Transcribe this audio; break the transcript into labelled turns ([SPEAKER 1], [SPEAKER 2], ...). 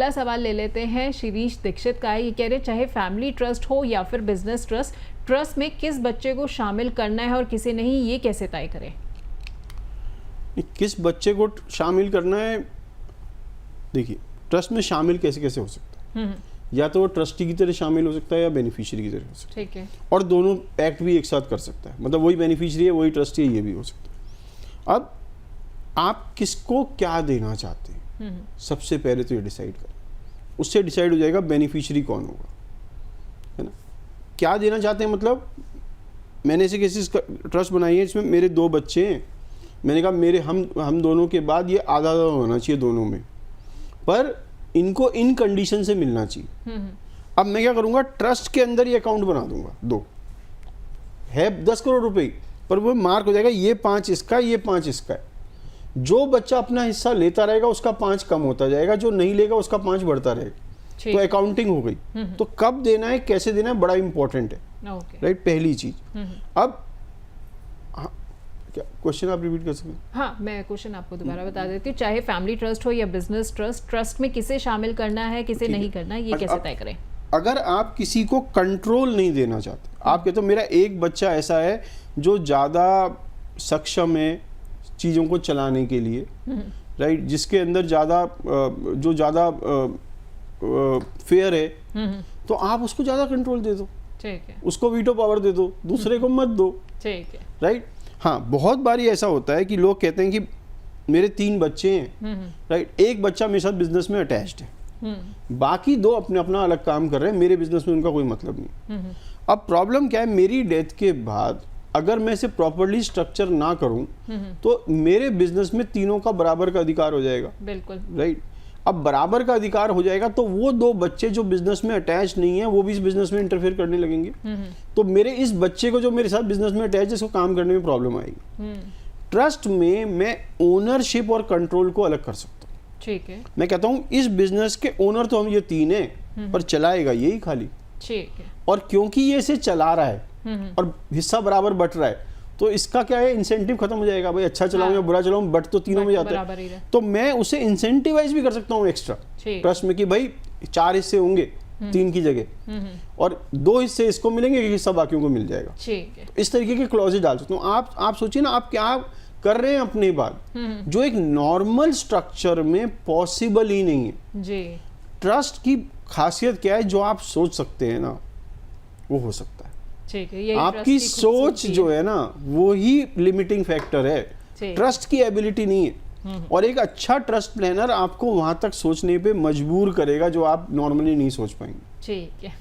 [SPEAKER 1] अगला सवाल ले लेते हैं। शिरीष दीक्षित का है, ये कह रहे चाहे फैमिली ट्रस्ट हो या फिर बिजनेस ट्रस्ट, ट्रस्ट में किस बच्चे को शामिल करना है और किसे नहीं, ये कैसे तय करें?
[SPEAKER 2] किस बच्चे को शामिल करना है, देखिए ट्रस्ट में शामिल कैसे कैसे हो सकता है। या तो वो ट्रस्टी की तरह शामिल हो सकता है या बेनिफिशियरी की तरह हो सकता है।
[SPEAKER 1] ठीक है।
[SPEAKER 2] और दोनों एक्ट भी एक साथ कर सकता है, मतलब वही बेनिफिशियरी है वही ट्रस्टी है, ये भी हो सकता है। अब आप किसको क्या देना चाहते हैं, सबसे पहले तो ये डिसाइड करें, उससे डिसाइड हो जाएगा बेनिफिशियरी कौन होगा, है ना। क्या देना चाहते हैं मतलब, मैंने ऐसे केसेस ट्रस्ट बनाई है, इसमें मेरे 2 बच्चे हैं, मैंने कहा मेरे हम दोनों के बाद ये आधा आधा होना चाहिए दोनों में, पर इनको इन कंडीशन से मिलना चाहिए। अब मैं क्या करूंगा, ट्रस्ट के अंदर ये अकाउंट बना दूंगा, 2 है 10 करोड़ रुपए, पर वो मार्क हो जाएगा ये 5 इसका, ये 5 इसका है। जो बच्चा अपना हिस्सा लेता रहेगा उसका 5 कम होता जाएगा, जो नहीं लेगा उसका 5 बढ़ता रहेगा। तो अकाउंटिंग हो गई। तो कब देना है, कैसे देना है, बड़ा इंपॉर्टेंट है, राइट, पहली चीज। अब क्या क्वेश्चन आप रिपीट कर सकते हैं?
[SPEAKER 1] हाँ, मैं क्वेश्चन आपको दोबारा बता देती हूँ। चाहे फैमिली ट्रस्ट हो या बिजनेस ट्रस्ट, ट्रस्ट में किसे शामिल करना है, किसे नहीं करना, ये कैसे तय करें?
[SPEAKER 2] अगर आप किसी को कंट्रोल नहीं देना चाहते, आप कहते हो मेरा एक बच्चा ऐसा है जो ज़्यादा सक्षम है चीज़ों को चलाने के लिए, राइट, जिसके अंदर जो ज़्यादा फेयर है, तो आप उसको ज़्यादा कंट्रोल दे दो,
[SPEAKER 1] ठीक है,
[SPEAKER 2] उसको वीटो पावर दे दो, दूसरे को मत दो,
[SPEAKER 1] ठीक है,
[SPEAKER 2] राइट। हाँ, बहुत बारी ऐसा होता है कि लोग कहते हैं कि मेरे 3 बच्चे हैं, राइट, एक बच्चा मेरे साथ बिजनेस में अटैच्ड है, बाकी 2 अपने अपना अलग काम कर रहे हैं, मेरे बिजनेस में उनका कोई मतलब नहीं। अब प्रॉब्लम क्या है, मेरी डेथ के बाद अगर मैं इसे प्रॉपर्ली स्ट्रक्चर ना करूं तो मेरे बिजनेस में तीनों का बराबर का अधिकार हो जाएगा,
[SPEAKER 1] बिल्कुल,
[SPEAKER 2] राइट। अब बराबर का अधिकार हो जाएगा तो वो 2 बच्चे जो बिजनेस में अटैच नहीं है वो भी इस बिजनेस में इंटरफेयर करने लगेंगे। तो मेरे इस बच्चे को जो मेरे साथ बिजनेस में अटैच है इसको काम करने में प्रॉब्लम आएगी। ट्रस्ट में मैं ओनरशिप और कंट्रोल को अलग कर सकता हूँ,
[SPEAKER 1] ठीक है।
[SPEAKER 2] मैं कहता हूँ इस बिजनेस के ओनर तो हम ये 3 हैं, पर चलाएगा यही खाली,
[SPEAKER 1] ठीक है।
[SPEAKER 2] और क्योंकि ये इसे चला रहा है और हिस्सा बराबर बट रहा है, तो इसका क्या है, इंसेंटिव खत्म हो जाएगा, भाई अच्छा चलाऊं या बुरा चलाऊं, बट तो तीनों में जाता है। तो मैं उसे इंसेंटिवाइज भी कर सकता हूँ एक्स्ट्रा ट्रस्ट में कि भाई 4 हिस्से होंगे 3 की जगह, और 2 हिस्से इसको मिलेंगे, एक हिस्सा बाकियों को मिल जाएगा, ठीक है। इस तरीके के क्लॉजेज डाल सकता हूँ। आप सोचिए ना, आप क्या कर रहे हैं अपने बाद, जो एक नॉर्मल स्ट्रक्चर में पॉसिबल ही नहीं है जी। ट्रस्ट की खासियत क्या है, जो आप सोच सकते हैं ना वो हो सकता है, ठीक है। आपकी सोच जो है ना वो ही लिमिटिंग फैक्टर है, ट्रस्ट की एबिलिटी नहीं है। और एक अच्छा ट्रस्ट प्लानर आपको वहां तक सोचने पे मजबूर करेगा जो आप नॉर्मली नहीं सोच पाएंगे, ठीक है।